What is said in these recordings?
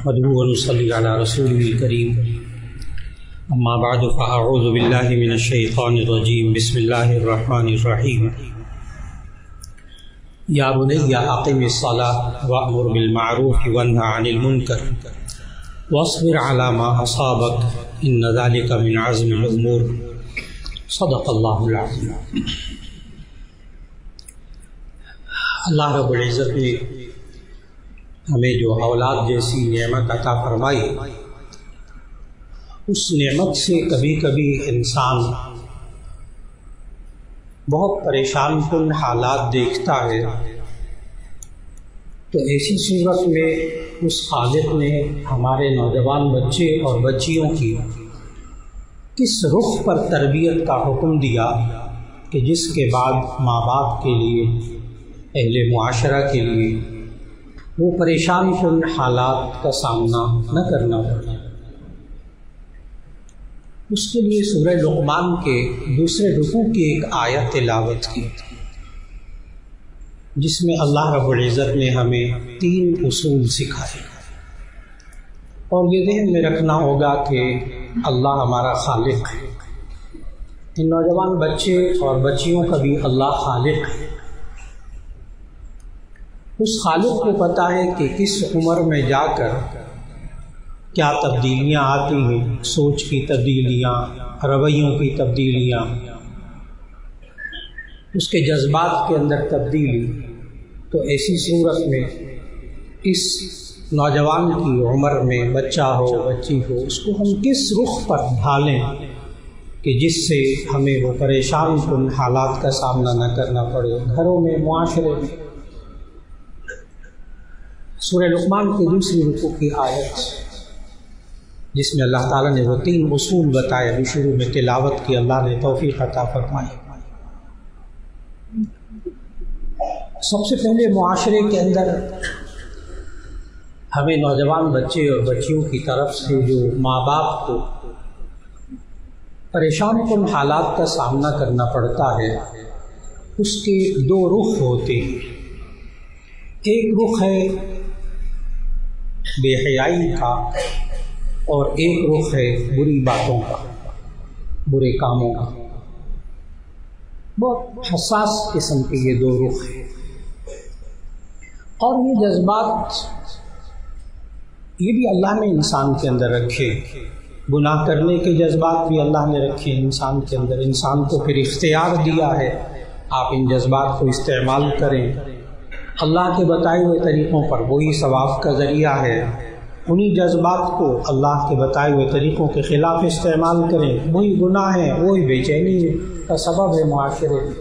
नहमदुहु व नसल्ली अला रसूलिल करीम अम्मा बअद फ़अऊज़ु बिल्लाहि मिनश शैतानिर रजीम बिस्मिल्लाहिर रहमानिर रहीम या बुनय्या अक़िमिस सलाह वअमुर बिल मअरूफ़ वन्हा अनिल मुनकर वस्बिर अला मा असाबक इन्न ज़ालिका मिन अज़्मिल उमूर सदक़ल्लाहुल अज़ीम। अल्लाह रब्बुल इज़्ज़त ने हमें जो औलाद जैसी नेमत अता फरमाई, उस नेमत से कभी कभी इंसान बहुत परेशान कुन हालात देखता है, तो ऐसी सूरत में उस खालिक ने हमारे नौजवान बच्चे और बच्चियों की किस रुख पर तरबियत का हुक्म दिया कि जिसके बाद माँ बाप के लिए, अहले मुआशरा के लिए वो परेशान कुन हालात का सामना न करना पड़े। उसके लिए सूरह लुक़मान के दूसरे रुकू की एक आयत तिलावत की, जिसमें अल्लाह रब्बुल इज़्ज़त ने हमें 3 उसूल सिखाए। और ये ज़हन में रखना होगा कि अल्लाह हमारा खालिक है, इन नौजवान बच्चे और बच्चियों का भी अल्लाह खालिक है। उस खालिक को पता है कि किस उम्र में जाकर क्या तब्दीलियाँ आती हैं, सोच की तब्दीलियाँ, रवैयों की तब्दीलियाँ, उसके जज्बात के अंदर तब्दीली। तो ऐसी सूरत में इस नौजवान की उम्र में बच्चा हो बच्ची हो, उसको हम किस रुख पर ढालें कि जिससे हमें वो परेशान कुन हालात का सामना न करना पड़े, घरों में, मुआशरे में। सूरह लुक़मान की दूसरी रुकू की आयत, जिसमें अल्लाह ताला ने वो 3 उसूल बताए, अभी शुरू में तिलावत की, अल्लाह ने तौफीक अता फरमाई। सबसे पहले मुआशरे के अंदर हमें नौजवान बच्चे और बच्चियों की तरफ से जो माँ बाप को परेशान कुन हालात का सामना करना पड़ता है, उसके 2 रुख होते हैं। एक रुख है बेहयाई का और एक रुख है बुरी बातों का, बुरे कामों का। बहुत हसास किस्म के ये 2 रुख हैं। और ये जज्बात ये भी अल्लाह ने इंसान के अंदर रखे। गुनाह करने के जज्बात भी अल्लाह ने रखे इंसान के अंदर। इंसान को फिर इख्तियार दिया है, आप इन जज्बात को इस्तेमाल करें अल्लाह के बताए हुए तरीक़ों पर, वही सवाब का ज़रिया है। उन्हीं जज्बात को अल्लाह के बताए हुए तरीक़ों के ख़िलाफ़ इस्तेमाल करें, वही गुनाह है, वही बेचैनी का सबब है मुआशरे में।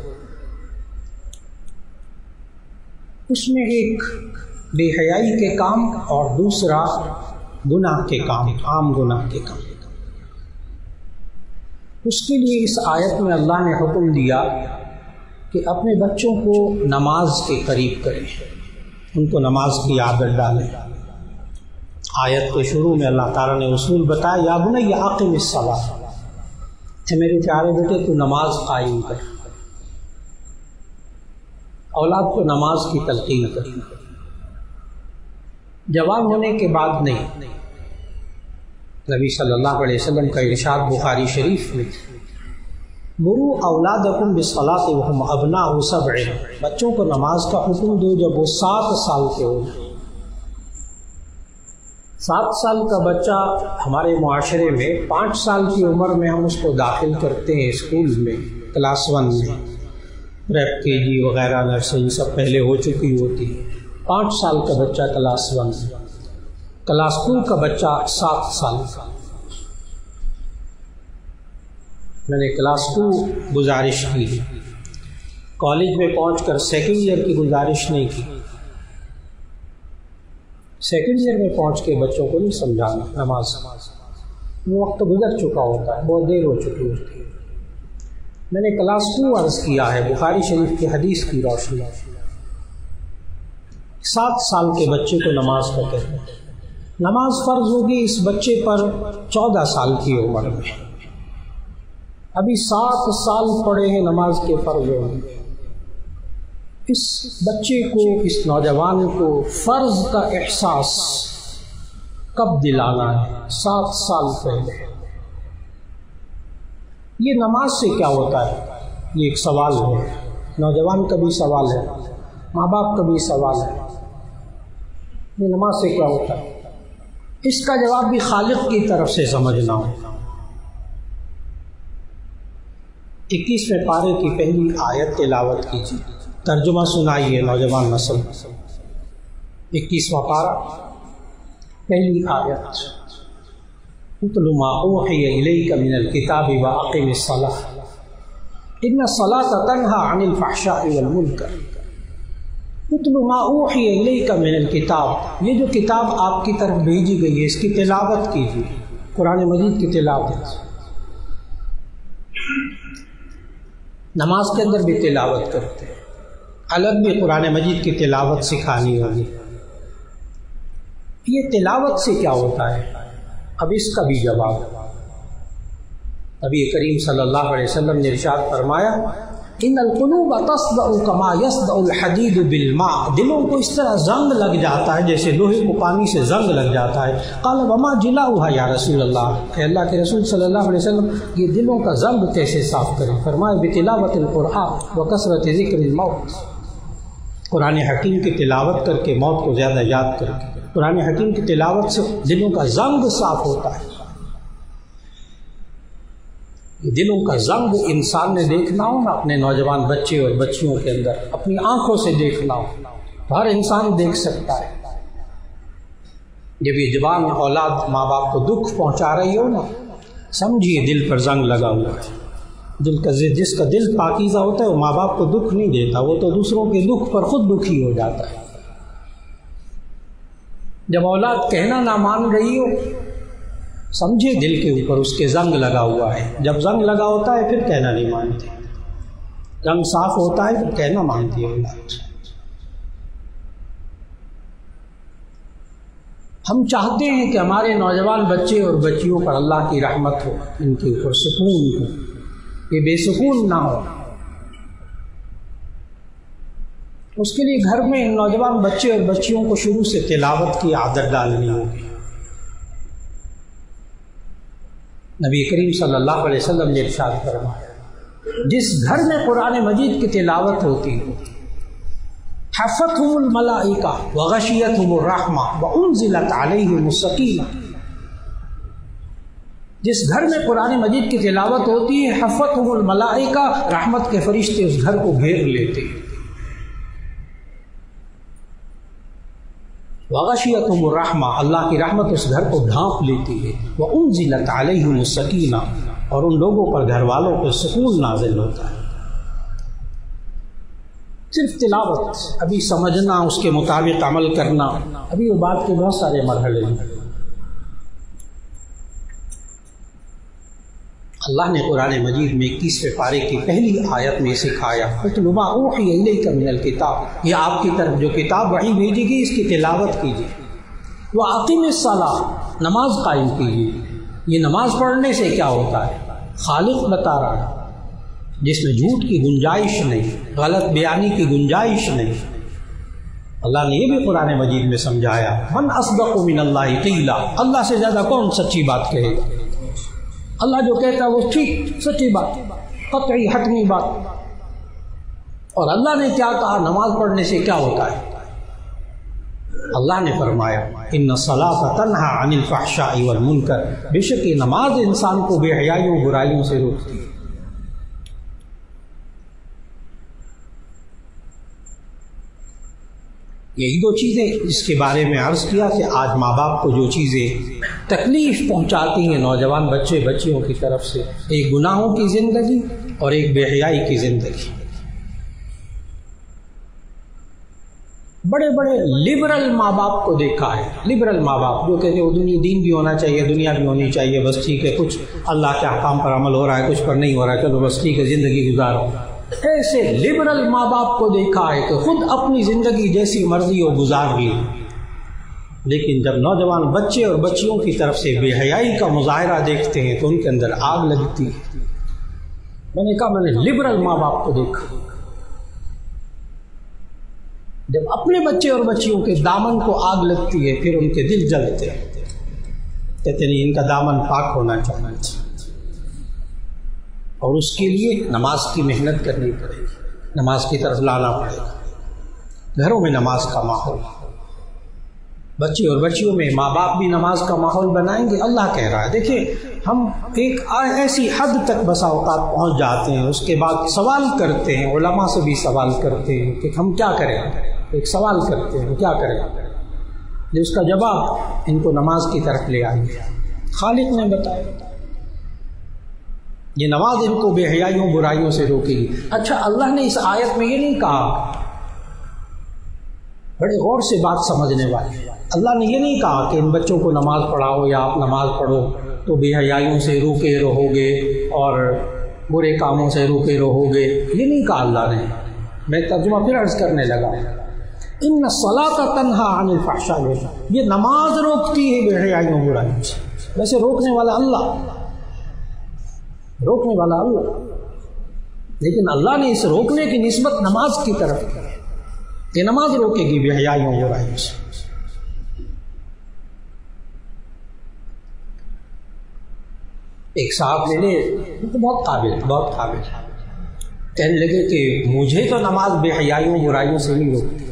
उसमें एक बेहयाई के काम और दूसरा गुनाह के काम, आम गुनाह के काम। उसके लिए इस आयत में अल्लाह ने हुक्म दिया कि अपने बच्चों को नमाज के करीब करें, उनको नमाज की आदत डालें। आयत के शुरू में अल्लाह ताला ने उसूल बताया, या बुनय्या अक़िमिस सलाह, मेरे प्यारे बेटे तू नमाज कायम कर। औलाद को नमाज की तलक़ीन कर, जवान होने के बाद नहीं। नबी सल्लल्लाहु अलैहि वसल्लम का इरशाद बुखारी शरीफ में, मुरू औलादकुम बिस्सलाति वहुम अब्नाउ सबअ, बच्चों को नमाज का हुक्म दो जब वो 7 साल के हो। 7 साल का बच्चा हमारे मुआशरे में 5 साल की उम्र में हम उसको दाखिल करते हैं स्कूल में, क्लास 1 में, प्रेप केजी वगैरह नर्सरी सब पहले हो चुकी होती है। 5 साल का बच्चा क्लास 1, क्लास 2 का बच्चा 7 साल का। मैंने क्लास 2 गुजारिश की, कॉलेज में पहुंचकर सेकेंड ईयर की गुजारिश नहीं की। सेकेंड ईयर में पहुंच के बच्चों को नहीं समझाना नमाज, वो वक्त गुजर चुका होता है, बहुत देर हो चुकी होती है। मैंने क्लास 2 अर्ज़ किया है बुखारी शरीफ की हदीस की रोशनी। 7 साल के बच्चे को नमाज का कहते हैं। नमाज फ़र्ज होगी इस बच्चे पर 14 साल की उम्र में। अभी 7 साल पड़े हैं नमाज के फ़र्ज होने। इस बच्चे को, इस नौजवान को फ़र्ज का एहसास कब दिलाना है? 7 साल पहले। ये नमाज से क्या होता है? ये एक सवाल है, नौजवान का भी सवाल है, माँ बाप का भी सवाल है। ये नमाज से क्या होता है? इसका जवाब भी खालिक की तरफ से समझना हो। 21वें पारे की पहली आयत तिलावत कीजिए, तर्जुमा सुनाइए नौजवान नस्ल। 21वां पारा पहली आयत, उतलु मा ऊहिया इलैका मिनल किताबि व अक़िमिस सलाह इन्ना सलाता तन्हा अनिल फ़हशाइ वल मुनकर। उतलु मा ऊहिया इलैका मिनल किताब, ये जो किताब आपकी तरफ भेजी गई है इसकी तिलावत कीजिए, कुरान मजीद की तिलावत। नमाज के अंदर भी तिलावत करते हैं, अलग भी कुरान मजीद की तिलावत सिखानी होगी। ये तिलावत से क्या होता है? अब इसका भी जवाब नबी करीम सल्लल्लाहु अलैहि वसल्लम ने इरशाद फरमाया, इन्नल क़ुलूब तस्दउ कमा यस्दउल हदीद बिल मा, दिलों को इस तरह जंग लग जाता है जैसे लोहे को पानी से जंग लग जाता है। क़ाल वमा जिलाउहा या रसूल अल्लाह, अल्लाह के रसूल सल्लल्लाहु अलैहि वसल्लम ये दिलों का जंग कैसे साफ करें? फरमाया बितिलावतिल क़ुरआन व कसरत ज़िक्रिल मौत, कुरान हकीम की तिलावत करके, मौत को ज़्यादा याद करके। कुरान हकीम की तिलावत से दिलों का जंग साफ होता है। दिलों का जंग इंसान ने देखना हो ना, अपने नौजवान बच्चे और बच्चियों के अंदर, अपनी आंखों से देखना हो, हर इंसान देख सकता है। जब ये जवान औलाद माँ बाप को दुख पहुंचा रही हो ना, समझिए दिल पर जंग लगा हुआ है। जिसका दिल पाकीज़ा होता है वो माँ बाप को दुख नहीं देता, वो तो दूसरों के दुख पर खुद दुखी हो जाता है। जब औलाद कहना ना मान रही हो, समझे दिल के ऊपर उसके जंग लगा हुआ है। जब जंग लगा होता है फिर कहना नहीं मानती, जंग साफ होता है फिर कहना मानती है औलाद। हम चाहते हैं कि हमारे नौजवान बच्चे और बच्चियों पर अल्लाह की रहमत हो, इनके ऊपर सुकून हो, ये बेसुकून ना हो। उसके लिए घर में इन नौजवान बच्चे और बच्चियों को शुरू से तिलावत की आदत डालनी होगी। नबी करीम सल्लल्लाहु अलैहि वसल्लम ने इरशाद फरमाया, जिस घर में कुरान मजीद की तिलावत होती हो, हफ़्फ़तहुमुल मलाइका व गशियतहुमुर रहमा व उन्ज़िलत अलैहिमुस सकीना, जिस घर में कुरान मजीद की तिलावत होती है, हफ़्फ़तहुमुल मलाइका, रहमत के फरिश्ते उस घर को घेर लेते हैं। वग़शियतहुमुर रहमा, अल्लाह की रहमत उस घर को ढांप लेती है। व उन्ज़िलत अलैहिमुस सकीना, और उन लोगों पर, घर वालों पर सुकून नाज़िल होता है। सिर्फ तिलावत, अभी समझना, उसके मुताबिक अमल करना, अभी वो बात के बहुत सारे मरहले हैं। अल्लाह ने कुरान मजीद में 21वें पारे की पहली आयत में सिखाया, उतलु मा ऊहिया इलैका मिनल किताब, ये आपकी तरफ जो किताब वही भेजी गई इसकी तिलावत कीजिए। व अक़िमिस सलाह, नमाज कायम कीजिए। ये नमाज पढ़ने से क्या होता है? खालिक बता रहा है, जिसमें झूठ की गुंजाइश नहीं, गलत बयानी की गुंजाइश नहीं। अल्लाह ने ये भी कुरान मजीद में समझाया, मन अस्दक़ु मिनल्लाहि क़ीला, अल्लाह से ज़्यादा कौन सच्ची बात कहेगा? अल्लाह जो कहता है वो ठीक, सच्ची बात, क़त्ई हतमी बात। और अल्लाह ने क्या कहा? नमाज पढ़ने से क्या होता है? अल्लाह ने फरमाया, इन्ना सलाता तन्हा अनिल फ़हशाइ वल मुनकर, बेशक ये नमाज इंसान को बेहयाइयों बुराइयों से रोकती है। यही दो चीज़ें जिसके बारे में अर्ज़ किया कि आज माँ बाप को जो चीज़ें तकलीफ़ पहुँचाती हैं नौजवान बच्चे बच्चियों की तरफ से, एक गुनाहों की ज़िंदगी और एक बेहयाई की ज़िंदगी। बड़े बड़े लिबरल माँ बाप को देखा है, लिबरल माँ बाप जो कहते हैं वो दुनिया दीन भी होना चाहिए, दुनिया भी होनी चाहिए, बस ठीक है, कुछ अल्लाह के अहकाम पर अमल हो रहा है, कुछ पर नहीं हो रहा है, चलो बस ठीक है, ज़िंदगी गुजारो। ऐसे लिबरल माँ बाप को देखा है कि खुद अपनी ज़िंदगी जैसी मर्जी हो गुजार ली, लेकिन जब नौजवान बच्चे और बच्चियों की तरफ से बेहयाई का मुजाहरा देखते हैं तो उनके अंदर आग लगती है। मैंने कहा मैंने लिबरल माँ बाप को देखा, जब अपने बच्चे और बच्चियों के दामन को आग लगती है फिर उनके दिल जलते हैं। कहते नहीं, इनका दामन पाक होना चाहिए और उसके लिए नमाज की मेहनत करनी पड़ेगी, नमाज की तरफ लाना पड़ेगा। घरों में नमाज का माहौल, बच्चे और बच्चियों में माँ बाप भी नमाज का माहौल बनाएंगे। अल्लाह कह रहा है, देखिए हम एक ऐसी हद तक बसा औकात पहुँच जाते हैं, उसके बाद सवाल करते हैं, उलमा से भी सवाल करते हैं कि हम क्या करें। एक सवाल करते हैं क्या करें, जिसका जवाब इनको नमाज की तरफ ले आएंगे। खालिक ने बताया ये नमाज इनको बेहयाइयों बुराइयों से रोकेगी। अच्छा, अल्लाह ने इस आयत में ये नहीं कहा, बड़े गौर से बात समझने वाले, अल्लाह ने ये नहीं कहा कि इन बच्चों को नमाज पढ़ाओ या आप नमाज पढ़ो तो बेहयाइयों से रोके रहोगे और बुरे कामों से रोके रहोगे, ये नहीं कहा अल्लाह ने। मैं तर्जुमा फिर अर्ज करने लगा, इन्ना सलाता तन्हा अनिल फहशाई वल मुनकर, ये नमाज रोकती है बेहयाइयों बुराइयों से। वैसे रोकने वाला अल्लाह, रोकने वाला अल्लाह, लेकिन अल्लाह ने इस रोकने की निस्बत नमाज की तरफ की, ये नमाज रोकेगी बेहयाइयों बुराइयों से। एक साहब मिले, तो बहुत काबिल, कहने लगे कि मुझे तो नमाज बेहयाइयों बुराइयों से नहीं रोकती।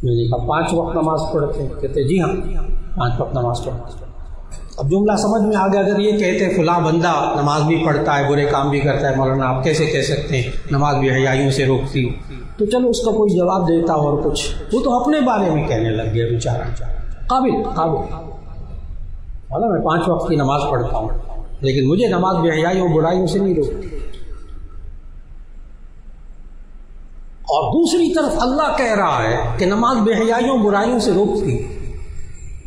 मैंने कहा 5 वक्त नमाज पढ़ते हैं? कहते जी हाँ 5 वक्त नमाज पढ़ते। अब जुमला समझ में आ गया। अगर ये कहते फलां बंदा नमाज भी पढ़ता है बुरे काम भी करता है, मौलाना आप कैसे कह सकते हैं नमाज बेहयाइयों से रोकती, तो चलो उसका कोई जवाब देता और कुछ, वो तो अपने बारे में कहने लग गया बेचारा। काबिल मैं 5 वक्त की नमाज पढ़ता हूँ, लेकिन मुझे नमाज बेहयाइयों बुराइयों से नहीं रोकती। और दूसरी तरफ अल्लाह कह रहा है कि नमाज बेहयाइयों बुराइयों से रोकती।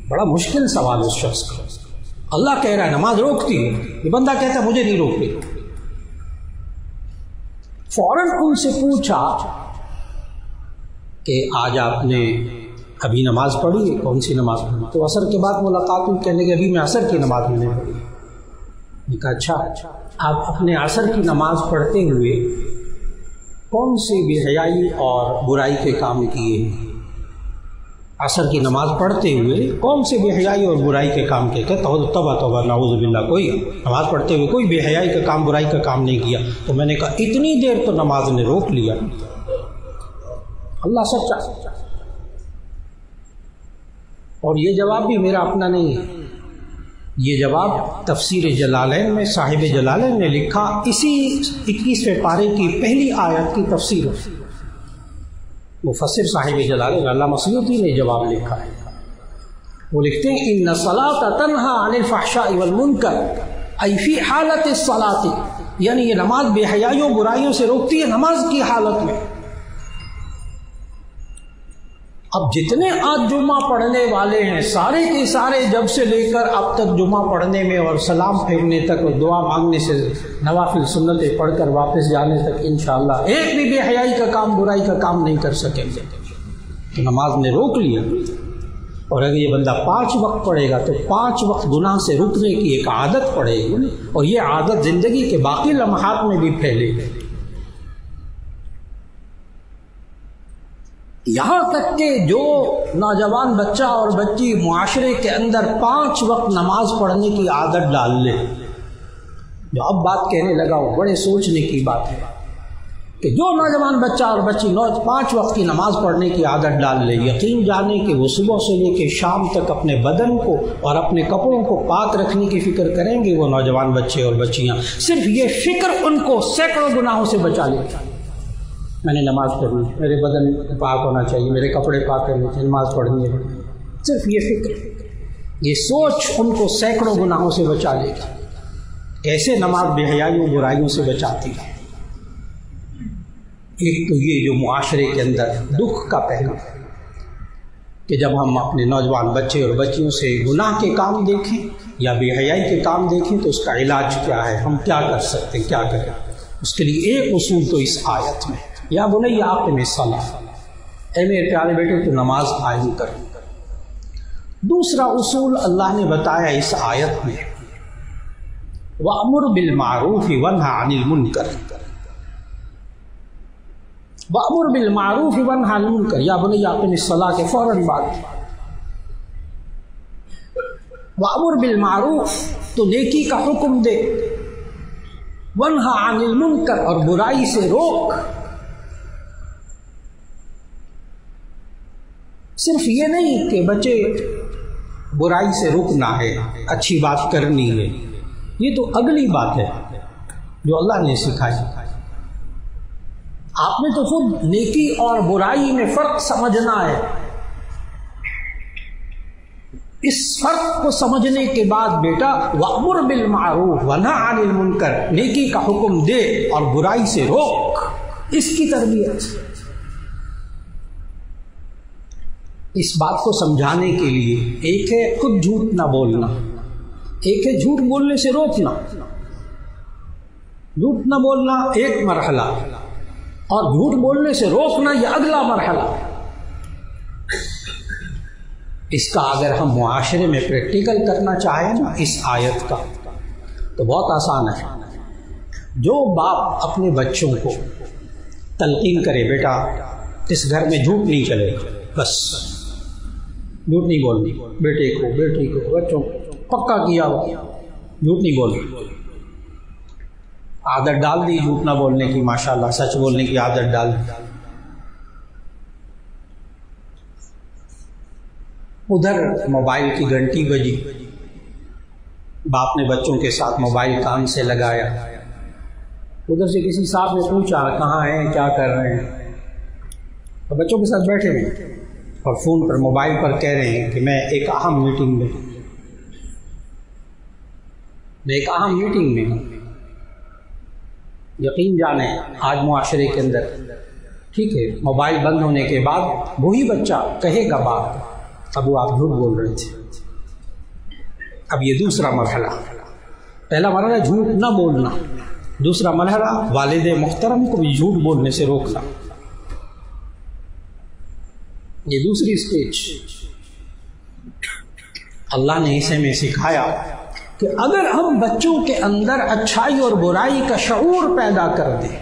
बड़ा मुश्किल सवाल उस शख्स का। अल्लाह कह रहा है नमाज रोकती है, ये बंदा कहता है मुझे नहीं रोकती। फौरन उनसे पूछा कि आज आपने अभी नमाज पढ़ी है? कौन सी नमाज पढ़ी? तो असर के बाद मुलाकात हुई, कहने के अभी मैं असर की नमाज मैंने पढ़ी। मैं कहा अच्छा, आप अपने असर की नमाज पढ़ते हुए कौन सी बेहयाई और बुराई के काम किए हैं? असर की नमाज पढ़ते हुए कौन से बेहयाई और बुराई के काम किए? तौबा नाऊज़ बिल्लाह, कोई नमाज पढ़ते हुए कोई बेहयाई का काम बुराई का काम नहीं किया। तो मैंने कहा इतनी देर तो नमाज ने रोक लिया। अल्लाह सच्चा। और ये जवाब भी मेरा अपना नहीं है, ये जवाब तफसीर जलालैन में साहिब जलालैन ने लिखा, इसी 21वें पारे की पहली आयत की तफसीर मुफस्सिर साहिब जलालैन अल्लामा मसयूदी ने जवाब लिखा है। वो लिखते हैं इन्ना सलाता तन्हा अनिल फहशाई वल मुनकर ऐ फी हालत सलाती, यानी ये नमाज बेहयाइयों बुराइयों से रोकती है नमाज की हालत में। अब जितने आज जुम्मा पढ़ने वाले हैं सारे के सारे जब से लेकर अब तक जुम्मा पढ़ने में और सलाम फेरने तक और दुआ मांगने से नवाफिल सुन्नतें पढ़कर वापस जाने तक इंशाअल्लाह एक भी बेहयाई का काम बुराई का काम नहीं कर सकेंगे। तो नमाज ने रोक लिया। और अगर ये बंदा 5 वक्त पढ़ेगा तो 5 वक्त गुनाह से रुकने की एक आदत पड़ेगी, और ये आदत जिंदगी के बाकी लम्हात में भी फैलेगी। यहाँ तक कि जो नौजवान बच्चा और बच्ची मुआशरे के अंदर 5 वक्त नमाज पढ़ने की आदत डाल ले, जो अब बात कहने लगा वो बड़े सोचने की बात है कि जो नौजवान बच्चा और बच्ची 5 वक्त की नमाज पढ़ने की आदत डाल ले, यकीन जाने कि वो सुबह से लेकर शाम तक अपने बदन को और अपने कपड़ों को पाक रखने की फिक्र करेंगे। वो नौजवान बच्चे और बच्चियाँ सिर्फ ये फिक्र उनको सैकड़ों गुनाहों से बचा लेगी। मैंने नमाज पढ़नी, मेरे बदन पाक होना चाहिए, मेरे कपड़े पाक करने चाहिए, नमाज पढ़नी है। सिर्फ ये फिक्र, ये सोच उनको सैकड़ों गुनाहों से बचा लेगी। कैसे नमाज बेहयाइयों बुराइयों से बचाती है? एक तो ये जो मुआशरे के अंदर दुख का पहलू है कि जब हम अपने नौजवान बच्चे और बच्चियों से गुनाह के काम देखें या बेहयाई के काम देखें तो उसका इलाज क्या है, हम क्या कर सकते हैं, क्या करें? उसके लिए एक उसूल तो इस आयत में, या बुनैया अक़िम अस्सलाह, ऐ मेरे प्यारे बेटे तो नमाज कायम कर। दूसरा उसूल अल्लाह ने बताया इस आयत में, वअमुर बिल मारूफ वन्हा अनिल मुनकर, वअमुर बिल मारूफ वन्हा अनिल मुनकर, या बुनैया अक़िम अस्सलाह के फौरन बाद वअमुर बिल मारूफ, तो नेकी का हुक्म दे, वन्हा अनिल मुनकर, और बुराई से रोक। सिर्फ ये नहीं कि बच्चे बुराई से रुकना है, अच्छी बात करनी है, ये तो अगली बात है जो अल्लाह ने सिखाई। आपने तो खुद नेकी और बुराई में फर्क समझना है। इस फर्क को समझने के बाद बेटा वअमुर बिल मारूफ वन्हा अनिल मुनकर, नेकी का हुक्म दे और बुराई से रोक, इसकी तरबियत। इस बात को समझाने के लिए एक है खुद झूठ ना बोलना, एक है झूठ बोलने से रोकना। झूठ ना बोलना एक मरहला और झूठ बोलने से रोकना यह अगला मरहला। इसका अगर हम मुआशरे में प्रैक्टिकल करना चाहें ना इस आयत का, तो बहुत आसान है। जो बाप अपने बच्चों को तलकीन करे, बेटा इस घर में झूठ नहीं चलेगा, बस झूठ नहीं बोलनी, बेटे को बेटी को बच्चों को पक्का किया हो झूठ नहीं बोलनी, आदत डाल दी झूठ ना बोलने की, माशाल्लाह सच बोलने की आदत डाल दी। उधर मोबाइल की घंटी बजी, बाप ने बच्चों के साथ मोबाइल कान से लगाया, उधर से किसी साहब ने पूछा कहाँ हैं, क्या कर रहे हैं, तो बच्चों के साथ बैठे हैं और फ़ोन पर मोबाइल पर कह रहे हैं कि मैं एक अहम मीटिंग में हूँ। यकीन जाने आज मुआशरे के अंदर ठीक है, मोबाइल बंद होने के बाद वही बच्चा कहेगा बाप अब वो आप झूठ बोल रहे थे। अब ये दूसरा मरहला, पहला मरहला झूठ ना बोलना, दूसरा मरहला वालिद मुहतरम को भी झूठ बोलने से रोकना। ये दूसरी स्टेज अल्लाह ने इसे में सिखाया कि अगर हम बच्चों के अंदर अच्छाई और बुराई का शऊर पैदा कर दें,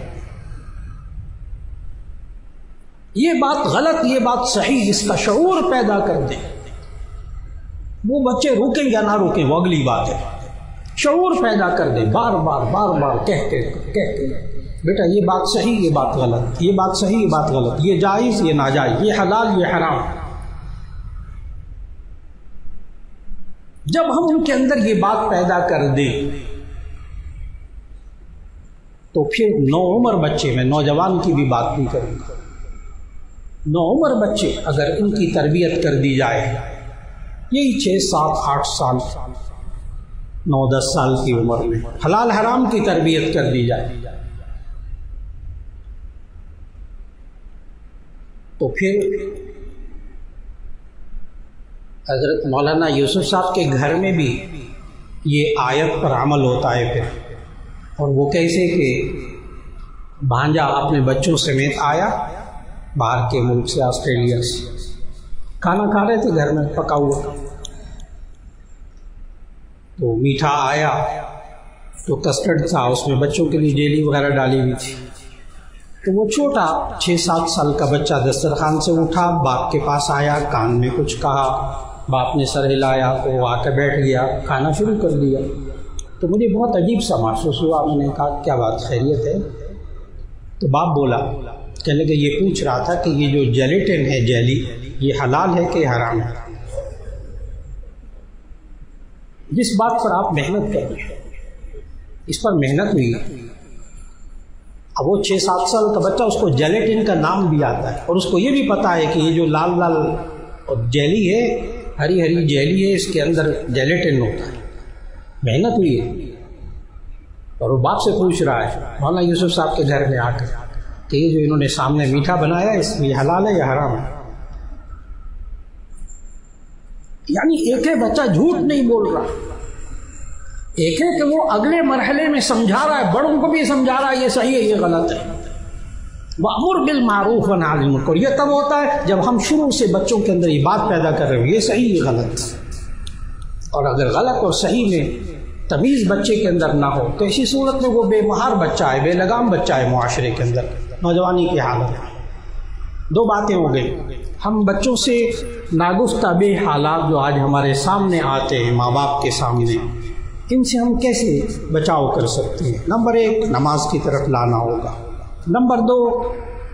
ये बात गलत ये बात सही, इसका शऊर पैदा कर दें, वो बच्चे रुकें या ना रुकें वो अगली बात है। शऊर पैदा कर दें, बार बार कह के बेटा ये बात सही ये बात गलत, ये बात सही ये बात गलत, ये जायज़ ये नाजायज़, ये हलाल ये हराम। जब हम उनके अंदर ये बात पैदा कर दें तो फिर नौउम्र बच्चे, में नौजवान की भी बात नहीं करूँगा, नौउम्र बच्चे अगर इनकी तरबियत कर दी जाए, यही 6, 7, 8 साल 9, 10 साल की उम्र में हलाल हराम की तरबियत कर दी जाए, तो फिर हज़रत मौलाना यूसुफ साहब के घर में भी ये आयत पर अमल होता है फिर। और वो कैसे कि भांजा अपने बच्चों समेत आया बाहर के मुल्क से, ऑस्ट्रेलिया से, खाना खा रहे थे घर में पका हुआ, तो मीठा आया तो कस्टर्ड था, उसमें बच्चों के लिए जेली वगैरह डाली हुई थी। तो वो छोटा 6, 7 साल का बच्चा दस्तरखान से उठा, बाप के पास आया, कान में कुछ कहा, बाप ने सर हिलाया तो वो आकर बैठ गया, खाना शुरू कर दिया। तो मुझे बहुत अजीब सा महसूस हुआ, मैंने कहा क्या बात खैरियत है? तो बाप बोला, कहने लगे ये पूछ रहा था कि ये जो जेलेटिन है जेली, ये हलाल है कि हराम है? जिस बात पर आप मेहनत कर रहे हैं, इस पर मेहनत हुई। अब वो 6, 7 साल का बच्चा, उसको जेलेटिन का नाम भी आता है और उसको ये भी पता है कि ये जो लाल लाल और जेली है, हरी हरी जेली है, इसके अंदर जेलेटिन होता है। मेहनत हुई है और वो बाप से पूछ रहा है मौलाना यूसुफ साहब के घर में आकर कि ये जो इन्होंने सामने मीठा बनाया इसमें हलाल है या हराम है? यानी एक है बच्चा झूठ नहीं बोल रहा, एक है कि वो अगले मरहले में समझा रहा है, बड़ों को भी समझा रहा है ये सही है ये गलत है। वअमुर बिल मारूफ वन्हा अनिल मुनकर, ये तब होता है जब हम शुरू से बच्चों के अंदर ये बात पैदा कर रहे हो ये सही ये गलत। और अगर गलत और सही में तमीज़ बच्चे के अंदर ना हो तो ऐसी सूरत में वो बेमहार बच्चा है, बेलगाम बच्चा है मुआशरे के अंदर, नौजवानी की हालत है। दो बातें हो गई। हम बच्चों से नागुफ्ता बे हालात जो आज हमारे सामने आते हैं माँ बाप के सामने, इनसे हम कैसे बचाव कर सकते हैं। नंबर 1 नमाज की तरफ लाना होगा। नंबर 2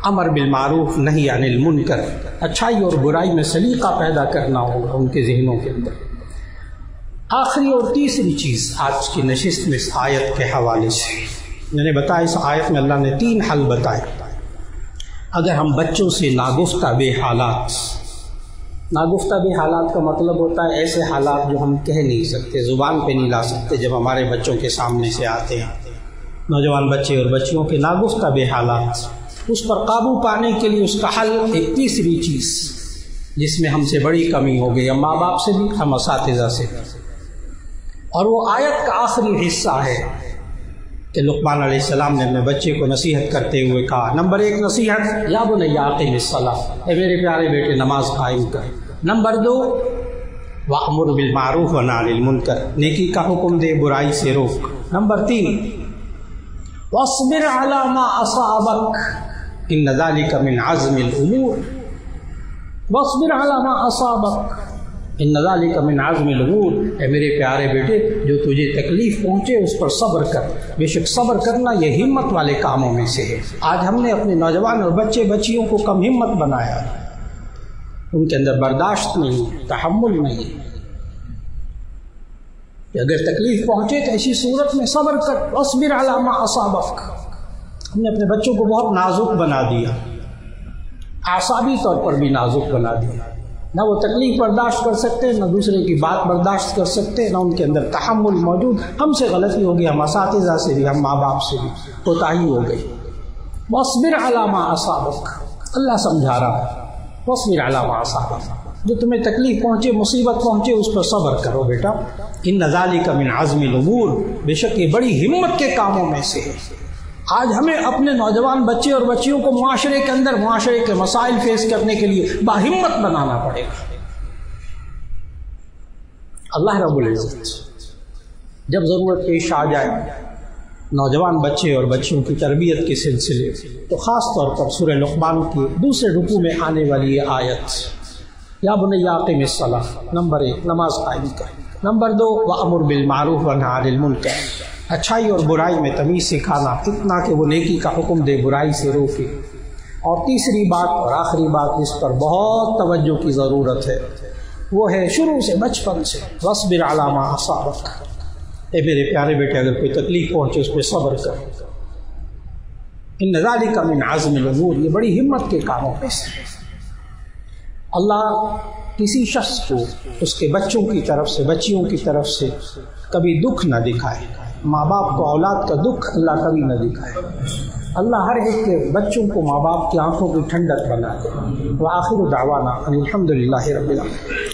अमर बिल मारूफ नहीं अनिल मुनकर, अच्छाई और बुराई में सलीका पैदा करना होगा उनके जहनों के अंदर। आखिरी और तीसरी चीज़ आज की नशिस्त में इस आयत के हवाले से मैंने बताया, इस आयत में अल्लाह ने 3 हल बताए। अगर हम बच्चों से नागुफ्ता बे हालात, नागुफ्ता बे हालात का मतलब होता है ऐसे हालात जो हम कह नहीं सकते, ज़ुबान पे नहीं ला सकते, जब हमारे बच्चों के सामने से आते हैं नौजवान बच्चे और बच्चियों के नागुफ्ता बे हालात, उस पर काबू पाने के लिए उसका हल एक तीसरी चीज़ जिसमें हमसे बड़ी कमी हो गई, हम माँ बाप से भी, हम असातिज़ा से भी, और वो आयत का आखिरी हिस्सा है कि लुक़मान अलैहिस्सलाम ने अपने बच्चे को नसीहत करते हुए कहा, नंबर 1 नसीहत, या बुनय्या अक़िमिस्सलाह, ए मेरे प्यारे बेटे नमाज कायम कर। नंबर 2 वअमुर बिल मारूफ व नही अनिल मुनकर, नेकी का हुक्म दे, बुराई से रोक। नंबर 3 वस्बिर अला मा असाबक इन्न ज़ालिका मिन अज़्मिल उमूर, वस्बिर अला मा असाबक इन्न ज़ालिका मिन अज़्मिल उमूर, ए मेरे प्यारे बेटे जो तुझे तकलीफ़ पहुँचे उस पर सब्र कर। बेशक सब्र करना ये हिम्मत वाले कामों में से है। आज हमने अपने नौजवान और बच्चे बच्चियों को कम हिम्मत बनाया, उनके अंदर बर्दाश्त नहीं, तहम्मुल नहीं। अगर तकलीफ़ पहुँचे तो ऐसी सूरत में सब्र कर, वस्बिर अला मा असाबक। हमने अपने बच्चों को बहुत नाजुक बना दिया, आसाबी तौर पर भी नाजुक बना दिया, ना वो तकलीफ़ बर्दाश्त कर सकते, ना दूसरे की बात बर्दाश्त कर सकते, ना उनके अंदर तहम्मुल मौजूद। हमसे गलती हो गई, हम असातिज़ा से भी, हम माँ बाप से भी कोताही हो गई। वस्बिर अला मा असाबक, अल्लाह समझा रहा है, वस्बिर अला मा असाबक, जो तुम्हें तकलीफ़ पहुँचे, मुसीबत पहुँचे, उस पर सब्र करो बेटा। इन्न ज़ालिका मिन अज़्मिल उमूर, बेशक ये बड़ी हिम्मत के कामों में से है। आज हमें अपने नौजवान बच्चे और बच्चियों को मुआशरे के अंदर मुआशरे के मसाइल फेस करने के लिए बाहिम्मत बनाना पड़ेगा। अल्लाह रब्बुल इज़्ज़त जब ज़रूरत पेश आ जाए नौजवान बच्चे और बच्चियों की तरबियत के सिलसिले, तो ख़ास तौर पर सूरह लुक़मान के दूसरे रुकू में आने वाली ये आयत, या बुनय्या अक़िमिस्सलाह, नंबर 1 नमाज कायम कर। नंबर 2 वअमुर बिल मारूफ व नही अनिल मुनकर, अच्छाई और बुराई में तमीज़ सिखाना, इतना कि वो नेकी का हुक्म दे, बुराई से रोके। और तीसरी बात और आखिरी बात जिस पर बहुत तवज्जो की ज़रूरत है वो है शुरू से, बचपन से, वस्बिर अला मा असाबक, ए मेरे प्यारे बेटे अगर कोई तकलीफ़ पहुँचे उस पर सब्र कर। इन्न ज़ालिका मिन अज़्मिल उमूर, ये बड़ी हिम्मत के कामों में से। अल्लाह किसी शख्स को उसके बच्चों की तरफ से, बच्चियों की तरफ से कभी दुख न दिखाए। माँ बाप को औलाद का दुख अल्लाह कभी न दिखाए। अल्लाह हर एक के बच्चों को माँ बाप की आंखों की ठंडक बना दे। व आखिर दावाना अनिल हम्दुलिल्लाहि रब्बिल आलमीन।